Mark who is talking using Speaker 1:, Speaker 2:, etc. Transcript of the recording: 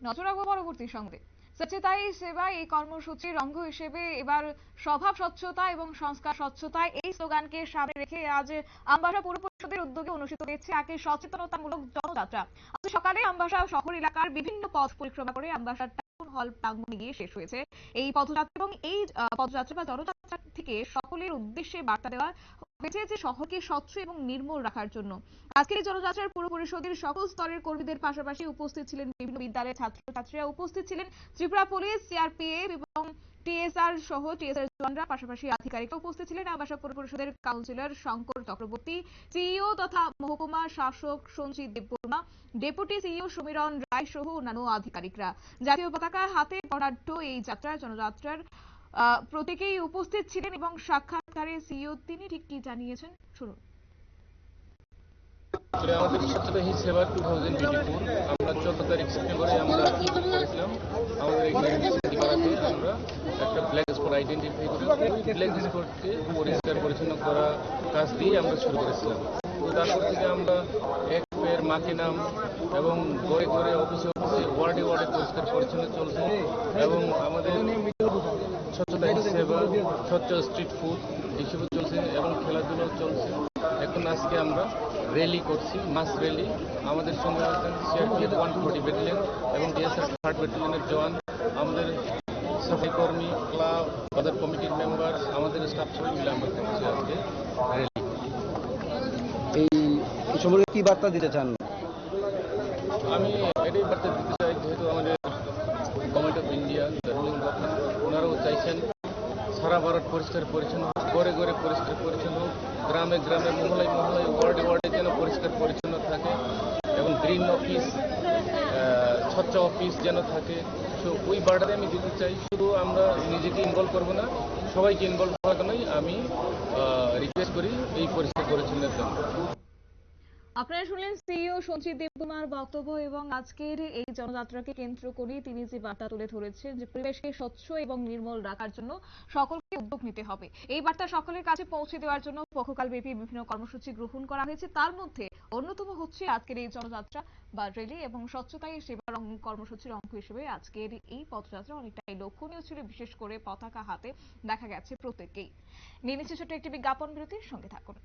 Speaker 1: নজর রাখবো পরবর্তী সংবাদে। স্বচ্ছতাই সেবা এই কর্মসূচির অঙ্গ হিসেবে এবার স্বভাব স্বচ্ছতা এবং সংস্কার স্বচ্ছতায় এই স্লোগানকে সামনে রেখে আজ আমবাসা পৌর পরিষদের উদ্যোগে অনুষ্ঠিত হয়েছে এক সচেতনতামূলক জনযাত্রা। আজ সকালে আমবাসা শহর এলাকার বিভিন্ন পথ পরিক্রমা করে আমবাসার টাউন হল প্রাঙ্গণে গিয়ে শেষ হয়েছে এই পদযাত্রা। এবং এই পদযাত্রা বা জনযাত্রা থেকে সকলের উদ্দেশ্যে বার্তা দেওয়া হয়েছে যে শহরকে স্বচ্ছ এবং নির্মল রাখার জন্য। আজকের এই জনযাত্রার পৌর পরিষদের সকল স্তরের কর্মীদের পাশাপাশি উপস্থিত ছিলেন বিভিন্ন বিদ্যালয়ের ছাত্রছাত্রীরা, উপস্থিত ছিলেন ত্রিপুরা পুলিশ, সিআরপিএফ এবং টিএসআর সহ টিএসআর জওয়ানরা, পাশাপাশি আধিকারিকরা উপস্থিত ছিলেন আমবাসা পৌর পরিষদের কাউন্সিলর শঙ্কর চক্রবর্তী, সিইও তথা মহকুমা শাসক সঞ্জিত দেববর্মা, ডেপুটি সিইও সমীরণ রায় সহ অন্যান্য আধিকারিকরা। জাতীয় পতাকা হাতে বর্ণাঢ্য এই জনযাত্রার প্রত্যেকেই উপস্থিত ছিলেন এবং সাক্ষাৎকারে সিইও তিনি ঠিক কি জানিয়েছেন শুনুন।
Speaker 2: আমাদের সচেতন হি সেবা 2024 আমরা 14 তারিখ সেপ্টেম্বরে আমরা করেছিলাম। আমাদের এখানে আমরা একটা ব্ল্যাক স্পট আইডেন্টিফাই করে ওই ব্ল্যাক স্পটকে পরিষ্কার পরিচ্ছন্ন করা কাজ দিয়ে আমরা শুরু করেছিলাম। তো তারপর থেকে আমরা এক পের মাকে নাম এবং ঘরে ঘরে অফিসে অফিসে ওয়ার্ডে ওয়ার্ডে পরিষ্কার পরিচ্ছন্ন চলছে এবং আমাদের স্বচ্ছতা হি সেবা, স্বচ্ছ স্ট্রিট ফুড এইসব চলছে এবং খেলাধুলাও চলছে। এখন আজকে আমরা র্যালি করছি, মাস র্যালি। আমাদের সঙ্গে আছেন সিআরপিএফ 140 ব্যাটালিয়ন এবং ডিএসএফ 3rd ব্যাটালিয়নের জওয়ান, আমাদের সাফাই কর্মী, ক্লাব, বাজার কমিটির মেম্বার, আমাদের স্টাফ সবাই মিলে আমরা করছি আজকে র্যালি।
Speaker 3: এই সম্পর্কে কি বার্তা দিতে চান?
Speaker 2: আমি এটাই বার্তা দিতে চাই, যেহেতু আমাদের গভর্নমেন্ট অফ ইন্ডিয়া, ওনারাও চাইছেন সারা ভারত পরিষ্কার পরিচ্ছন্ন, ঘরে ঘরে পরিষ্কার পরিচ্ছন্ন, গ্রামে গ্রামে, মহলায় মহলায়, ওয়ার্ডে ওয়ার্ডে যেন পরিষ্কার পরিচ্ছন্ন থাকে এবং গ্রিন অফিস, স্বচ্ছ অফিস যেন থাকে। সো ওই বার্তাটা আমি দিতে চাই। শুধু আমরা নিজেকে ইনভলভ করবো না, সবাইকে ইনভলভ করার জন্যই আমি রিকোয়েস্ট করি এই পরিষ্কার পরিচ্ছন্নের জন্য।
Speaker 1: আপনারা শুনলেন সিইও সঞ্জিত দেববর্মার বক্তব্য এবং আজকের এই জনযাত্রাকে কেন্দ্র করে তিনি যে বার্তা তুলে ধরেছেন যে পরিবেশকে স্বচ্ছ এবং নির্মল রাখার জন্য সকলকে উদ্যোগ নিতে হবে। এই বার্তা সকলের কাছে পৌঁছে দেওয়ার জন্য পক্ষকালব্যাপী বিভিন্ন কর্মসূচি গ্রহণ করা হয়েছে। তার মধ্যে অন্যতম হচ্ছে আজকের এই জনযাত্রা বা র্যালি এবং স্বচ্ছতাই সেবার কর্মসূচির অঙ্গ হিসেবে আজকের এই পদযাত্রা অনেকটাই লক্ষণীয় ছিল। বিশেষ করে পতাকা হাতে দেখা গেছে প্রত্যেককেই। নিয়ে নিচ্ছে ছোট্ট একটি বিজ্ঞাপন বিরতির সঙ্গে থাকুন।